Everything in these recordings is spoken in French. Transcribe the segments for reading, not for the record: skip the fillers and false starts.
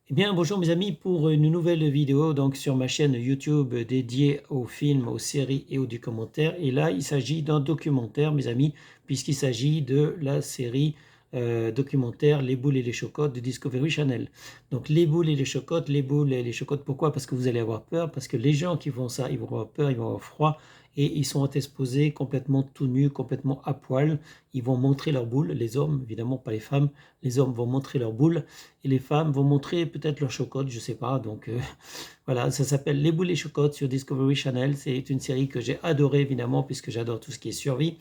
Eh bien, bonjour mes amis pour une nouvelle vidéo donc sur ma chaîne YouTube dédiée aux films, aux séries et aux documentaires. Et là, il s'agit d'un documentaire, mes amis, puisqu'il s'agit de la série documentaire Les boules et les chocottes de Discovery Channel. Donc, les boules et les chocottes, les boules et les chocottes, pourquoi? Parce que vous allez avoir peur, parce que les gens qui font ça, ils vont avoir peur, ils vont avoir froid et ils sont exposés complètement tout nus, complètement à poil. Ils vont montrer leurs boules, les hommes, évidemment pas les femmes. Les hommes vont montrer leurs boules et les femmes vont montrer peut-être leurs chocottes, je sais pas. Donc voilà, ça s'appelle Les boules et chocottes sur Discovery Channel. C'est une série que j'ai adorée évidemment puisque j'adore tout ce qui est survie.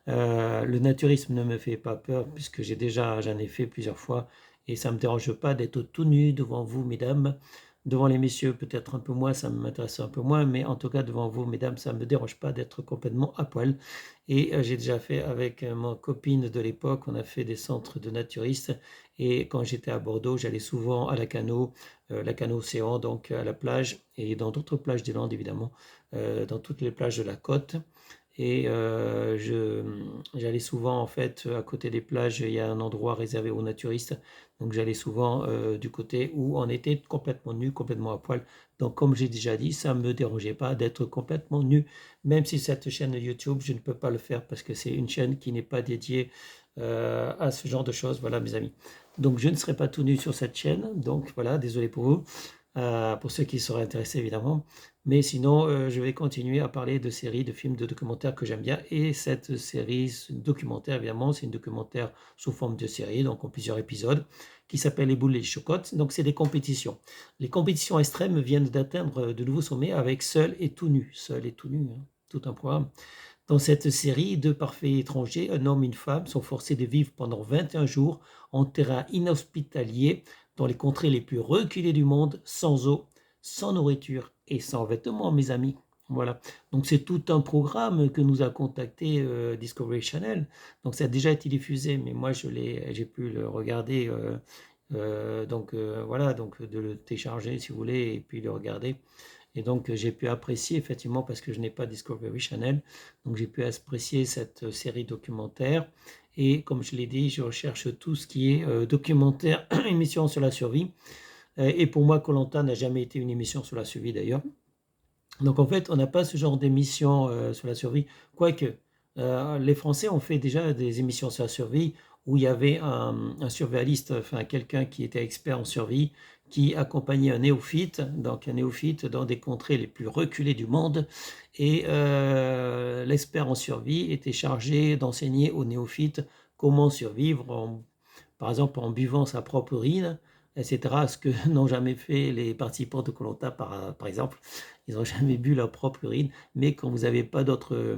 Le naturisme ne me fait pas peur puisque j'en ai fait plusieurs fois et ça me dérange pas d'être tout nu devant vous, mesdames. Devant les messieurs, peut-être un peu moins, ça m'intéresse un peu moins, mais en tout cas devant vous, mesdames, ça ne me dérange pas d'être complètement à poil. Et j'ai déjà fait avec ma copine de l'époque, on a fait des centres de naturistes. Et quand j'étais à Bordeaux, j'allais souvent à la Cano Océan, donc à la plage, et dans d'autres plages des Landes, évidemment, dans toutes les plages de la côte. Et j'allais souvent, en fait, à côté des plages, il y a un endroit réservé aux naturistes. Donc j'allais souvent du côté où on était complètement nu, complètement à poil. Donc comme j'ai déjà dit, ça ne me dérangeait pas d'être complètement nu. Même si cette chaîne YouTube, je ne peux pas le faire parce que c'est une chaîne qui n'est pas dédiée à ce genre de choses. Voilà, mes amis. Donc je ne serai pas tout nu sur cette chaîne. Donc voilà, désolé pour vous. Pour ceux qui seraient intéressés évidemment. Mais sinon, je vais continuer à parler de séries, de films, de documentaires que j'aime bien. Et cette série documentaire, évidemment, c'est une documentaire sous forme de série, donc en plusieurs épisodes, qui s'appelle Les boules et les chocottes. Donc c'est des compétitions. Les compétitions extrêmes viennent d'atteindre de nouveaux sommets avec Seul et tout nu. Seul et tout nu, hein, tout un programme. Dans cette série, deux parfaits étrangers, un homme et une femme, sont forcés de vivre pendant 21 jours en terrain inhospitalier dans les contrées les plus reculées du monde, sans eau, sans nourriture et sans vêtements, mes amis. Voilà. Donc c'est tout un programme que nous a contacté Discovery Channel. Donc ça a déjà été diffusé, mais moi j'ai pu le regarder. Voilà, donc de le télécharger si vous voulez et puis le regarder. Et donc j'ai pu apprécier effectivement parce que je n'ai pas Discovery Channel, donc j'ai pu apprécier cette série documentaire. Et comme je l'ai dit, je recherche tout ce qui est documentaire, émission sur la survie. Et pour moi, koh n'a jamais été une émission sur la survie d'ailleurs. Donc en fait, on n'a pas ce genre d'émission sur la survie, quoique les Français ont fait déjà des émissions sur la survie où il y avait un survivaliste, enfin quelqu'un qui était expert en survie, qui accompagnait un néophyte, donc un néophyte dans des contrées les plus reculées du monde, et l'expert en survie était chargé d'enseigner aux néophytes comment survivre, par exemple en buvant sa propre urine, etc. Ce que n'ont jamais fait les participants de koh par exemple. Ils n'ont jamais bu leur propre urine, mais quand vous n'avez pas d'autres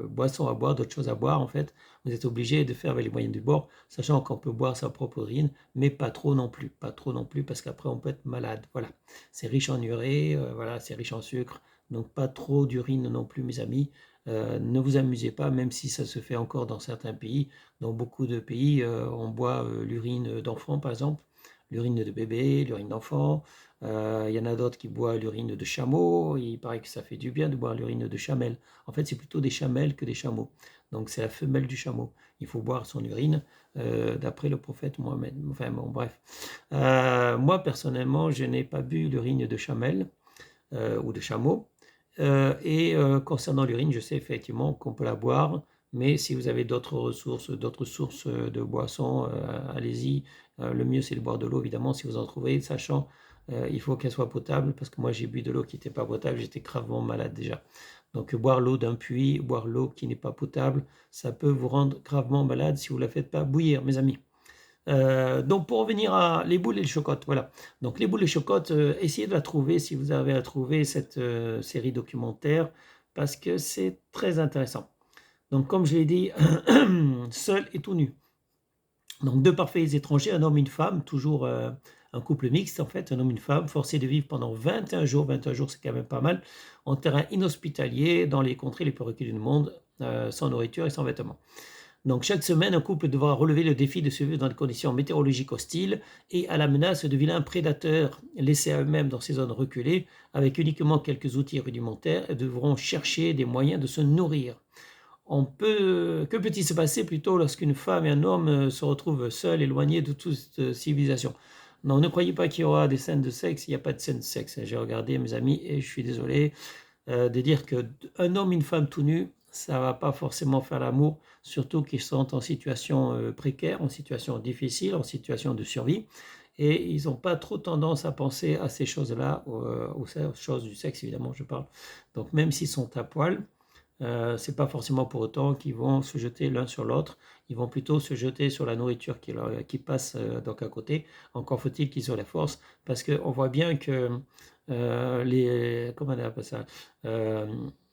boissons à boire, d'autres choses à boire, en fait, vous êtes obligé de faire avec les moyens du bord, sachant qu'on peut boire sa propre urine, mais pas trop non plus, pas trop non plus, parce qu'après on peut être malade. Voilà, c'est riche en urée, voilà, c'est riche en sucre, donc pas trop d'urine non plus, mes amis. Ne vous amusez pas, même si ça se fait encore dans certains pays. Dans beaucoup de pays, on boit l'urine d'enfant, par exemple, l'urine de bébé, l'urine d'enfant. Il y en a d'autres qui boivent l'urine de chameau. Il paraît que ça fait du bien de boire l'urine de chamelle. En fait, c'est plutôt des chamelles que des chameaux. Donc, c'est la femelle du chameau. Il faut boire son urine, d'après le prophète Mohammed. Enfin, bon, bref. Moi, personnellement, je n'ai pas bu l'urine de chamelle ou de chameau. Concernant l'urine, je sais effectivement qu'on peut la boire, mais si vous avez d'autres sources de boissons, allez-y. Le mieux, c'est de boire de l'eau, évidemment, si vous en trouvez, sachant il faut qu'elle soit potable, parce que moi, j'ai bu de l'eau qui n'était pas potable, j'étais gravement malade déjà. Donc, boire l'eau d'un puits, boire l'eau qui n'est pas potable, ça peut vous rendre gravement malade si vous ne la faites pas bouillir, mes amis. Donc pour revenir à les boules et les chocottes, voilà. Donc les boules et les chocottes, essayez de la trouver si vous avez à trouver cette série documentaire parce que c'est très intéressant. Donc comme je l'ai dit, seul et tout nu. Donc deux parfaits étrangers, un homme et une femme, toujours un couple mixte en fait, un homme et une femme, forcés de vivre pendant 21 jours, 21 jours c'est quand même pas mal, en terrain inhospitalier, dans les contrées les plus reculées du monde, sans nourriture et sans vêtements. Donc chaque semaine, un couple devra relever le défi de survivre dans des conditions météorologiques hostiles et à la menace de vilains prédateurs laissés à eux-mêmes dans ces zones reculées, avec uniquement quelques outils rudimentaires, et devront chercher des moyens de se nourrir. Que peut-il se passer plutôt lorsqu'une femme et un homme se retrouvent seuls, éloignés de toute civilisation? Non, ne croyez pas qu'il y aura des scènes de sexe, il n'y a pas de scène de sexe. J'ai regardé mes amis et je suis désolé de dire qu'un homme et une femme tout nus, ça ne va pas forcément faire l'amour, surtout qu'ils sont en situation précaire, en situation difficile, en situation de survie. Et ils n'ont pas trop tendance à penser à ces choses-là, aux choses du sexe, évidemment, je parle. Donc même s'ils sont à poil, c'est pas forcément pour autant qu'ils vont se jeter l'un sur l'autre. Ils vont plutôt se jeter sur la nourriture qui passe donc à côté. Encore faut-il qu'ils aient la force, parce qu'on voit bien que comment on appelle ça, Euh,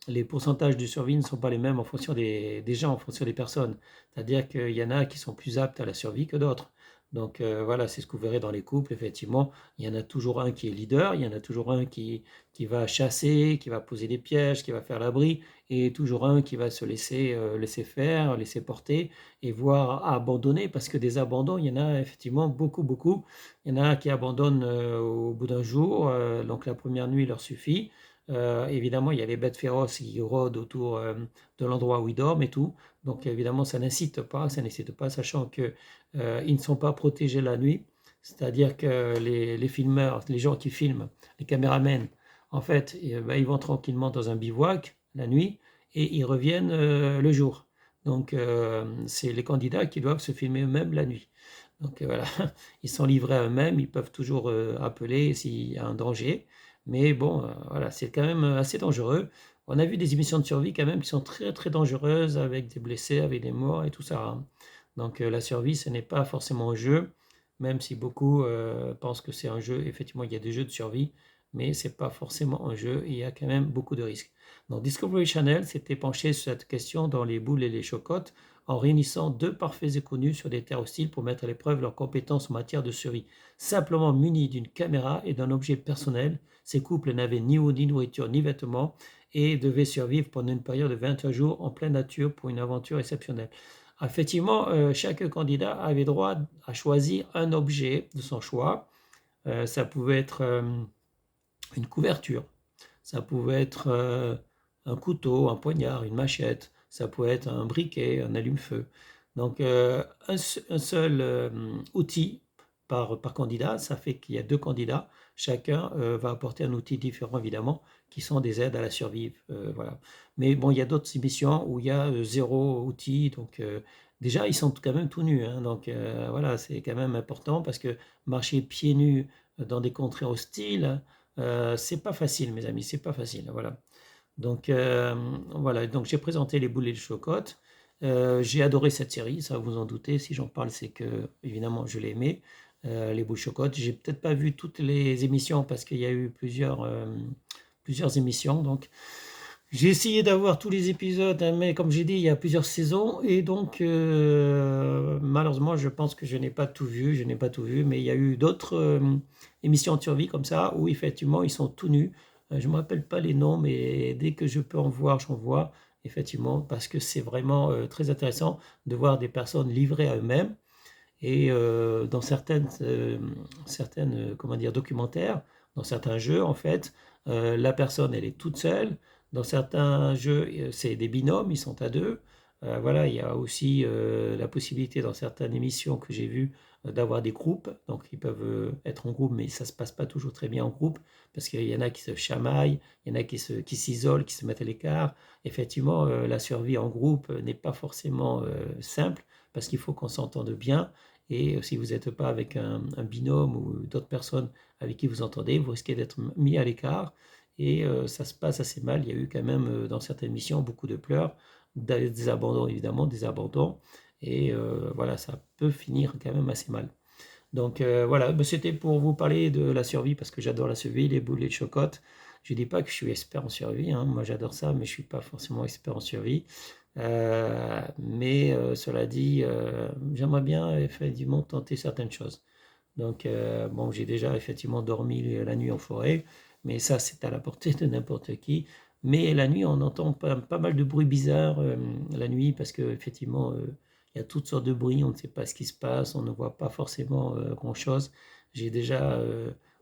les pourcentages de survie ne sont pas les mêmes en fonction des gens, en fonction des personnes. C'est-à-dire qu'il y en a qui sont plus aptes à la survie que d'autres. Donc voilà, c'est ce que vous verrez dans les couples, effectivement. Il y en a toujours un qui est leader, il y en a toujours un qui va chasser, qui va poser des pièges, qui va faire l'abri, et toujours un qui va se laisser faire, laisser porter, et voire abandonner, parce que des abandons, il y en a effectivement beaucoup, beaucoup. Il y en a qui abandonnent au bout d'un jour, donc la première nuit leur suffit. Évidemment, il y a les bêtes féroces qui rôdent autour de l'endroit où ils dorment et tout. Donc évidemment, ça n'incite pas, sachant que ils ne sont pas protégés la nuit. C'est-à-dire que les filmeurs, les gens qui filment, les caméramens, en fait, ben, ils vont tranquillement dans un bivouac la nuit et ils reviennent le jour. Donc c'est les candidats qui doivent se filmer eux-mêmes la nuit. Donc voilà, ils sont livrés à eux-mêmes, ils peuvent toujours appeler s'il y a un danger. Mais bon, voilà, c'est quand même assez dangereux. On a vu des émissions de survie quand même qui sont très très dangereuses avec des blessés, avec des morts et tout ça, hein. Donc la survie, ce n'est pas forcément un jeu, même si beaucoup pensent que c'est un jeu. Effectivement, il y a des jeux de survie, mais ce n'est pas forcément un jeu et il y a quand même beaucoup de risques. Donc Discovery Channel s'était penché sur cette question dans Les Boules et les Chocottes en réunissant deux parfaits inconnus sur des terres hostiles pour mettre à l'épreuve leurs compétences en matière de survie. Simplement munis d'une caméra et d'un objet personnel, ces couples n'avaient ni eau, ni nourriture, ni vêtements et devaient survivre pendant une période de 21 jours en pleine nature pour une aventure exceptionnelle. Effectivement, chaque candidat avait droit à choisir un objet de son choix. Ça pouvait être une couverture, ça pouvait être un couteau, un poignard, une machette, ça pouvait être un briquet, un allume-feu. Donc un seul outil par candidat, ça fait qu'il y a deux candidats. Chacun va apporter un outil différent, évidemment, qui sont des aides à la survie. Voilà. Mais bon, il y a d'autres émissions où il y a zéro outil. Donc déjà, ils sont quand même tout nus, hein. Donc voilà, c'est quand même important parce que marcher pieds nus dans des contrées hostiles, c'est pas facile, mes amis, c'est pas facile. Voilà. Donc voilà, donc j'ai présenté les boules et les chocottes. J'ai adoré cette série, ça vous en doutez. Si j'en parle, c'est que évidemment je l'ai aimé. Les boules chocottes. J'ai peut-être pas vu toutes les émissions parce qu'il y a eu plusieurs émissions. Donc j'ai essayé d'avoir tous les épisodes, hein, mais comme j'ai dit, il y a plusieurs saisons et donc malheureusement, je pense que je n'ai pas tout vu. Je n'ai pas tout vu, mais il y a eu d'autres émissions de survie comme ça où effectivement ils sont tout nus. Je ne me rappelle pas les noms, mais dès que je peux en voir, j'en vois effectivement parce que c'est vraiment très intéressant de voir des personnes livrées à eux-mêmes et dans certaines comment dire, documentaires, dans certains jeux, en fait, la personne, elle est toute seule. Dans certains jeux, c'est des binômes, ils sont à deux. Voilà, il y a aussi la possibilité dans certaines émissions que j'ai vues d'avoir des groupes. Donc, ils peuvent être en groupe, mais ça ne se passe pas toujours très bien en groupe parce qu'il y en a qui se chamaillent, il y en a qui s'isolent, qui se mettent à l'écart. Effectivement, la survie en groupe n'est pas forcément simple parce qu'il faut qu'on s'entende bien. Et si vous n'êtes pas avec un binôme ou d'autres personnes avec qui vous entendez, vous risquez d'être mis à l'écart. Et ça se passe assez mal. Il y a eu quand même dans certaines missions beaucoup de pleurs, des abandons évidemment, des abandons. Et voilà, ça peut finir quand même assez mal. Donc voilà, ben, c'était pour vous parler de la survie parce que j'adore la survie, les boules et les chocottes. Je ne dis pas que je suis expert en survie, hein. Moi j'adore ça, mais je ne suis pas forcément expert en survie. Mais cela dit, j'aimerais bien effectivement tenter certaines choses. Donc bon, j'ai déjà effectivement dormi la nuit en forêt, mais ça c'est à la portée de n'importe qui. Mais la nuit, on entend pas mal de bruits bizarres la nuit parce que effectivement, il y a toutes sortes de bruits, on ne sait pas ce qui se passe, on ne voit pas forcément grand-chose. J'ai déjà,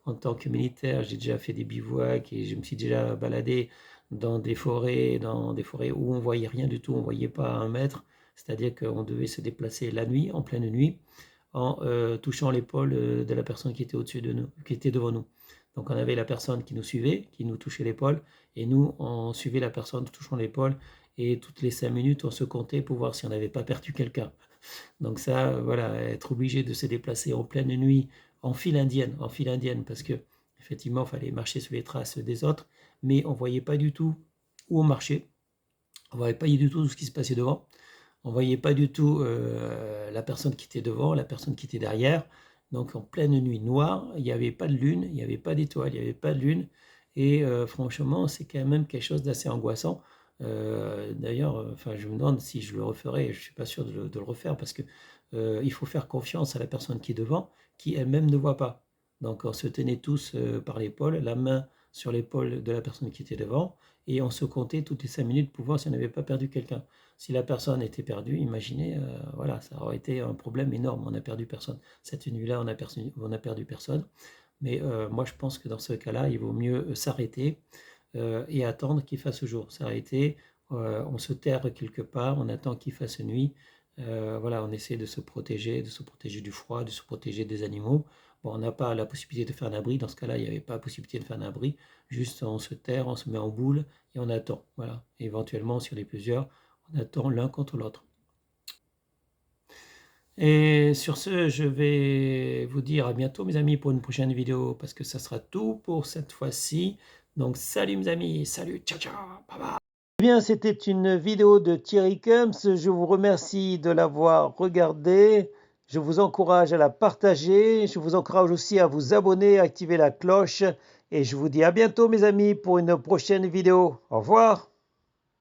en tant que militaire, j'ai déjà fait des bivouacs et je me suis déjà baladé dans des forêts où on voyait rien du tout, on voyait pas un mètre, c'est-à-dire qu'on devait se déplacer la nuit, en pleine nuit. en touchant l'épaule de la personne qui était au-dessus de nous, qui était devant nous. Donc on avait la personne qui nous suivait, qui nous touchait l'épaule, et nous, on suivait la personne touchant l'épaule, et toutes les 5 minutes, on se comptait pour voir si on n'avait pas perdu quelqu'un. Donc ça, voilà, être obligé de se déplacer en pleine nuit, en file indienne, parce que effectivement, il fallait marcher sur les traces des autres, mais on ne voyait pas du tout où on marchait, on ne voyait pas du tout ce qui se passait devant, on ne voyait pas du tout la personne qui était devant, la personne qui était derrière. Donc en pleine nuit noire, il n'y avait pas de lune, il n'y avait pas d'étoiles, il n'y avait pas de lune. Et franchement, c'est quand même quelque chose d'assez angoissant. D'ailleurs, enfin, je me demande si je le referai. Je ne suis pas sûr de le refaire parce que il faut faire confiance à la personne qui est devant, qui elle-même ne voit pas. Donc on se tenait tous par l'épaule, la main sur l'épaule de la personne qui était devant, et on se comptait toutes les 5 minutes pour voir si on n'avait pas perdu quelqu'un. Si la personne était perdue, imaginez, voilà, ça aurait été un problème énorme. On n'a perdu personne. Cette nuit-là, on a perdu personne. Mais moi, je pense que dans ce cas-là, il vaut mieux s'arrêter et attendre qu'il fasse jour. S'arrêter, on se terre quelque part, on attend qu'il fasse nuit. Voilà, on essaie de se protéger du froid, de se protéger des animaux. Bon, on n'a pas la possibilité de faire un abri. Dans ce cas-là, il n'y avait pas la possibilité de faire un abri. Juste, on se terre, on se met en boule et on attend. Voilà. Et éventuellement, si on est plusieurs, on attend l'un contre l'autre. Et sur ce, je vais vous dire à bientôt, mes amis, pour une prochaine vidéo, parce que ça sera tout pour cette fois-ci. Donc, salut, mes amis. Salut. Ciao, ciao. Bye bye. Eh bien, c'était une vidéo de Thierry Kums. Je vous remercie de l'avoir regardée. Je vous encourage à la partager. Je vous encourage aussi à vous abonner, à activer la cloche. Et je vous dis à bientôt, mes amis, pour une prochaine vidéo. Au revoir.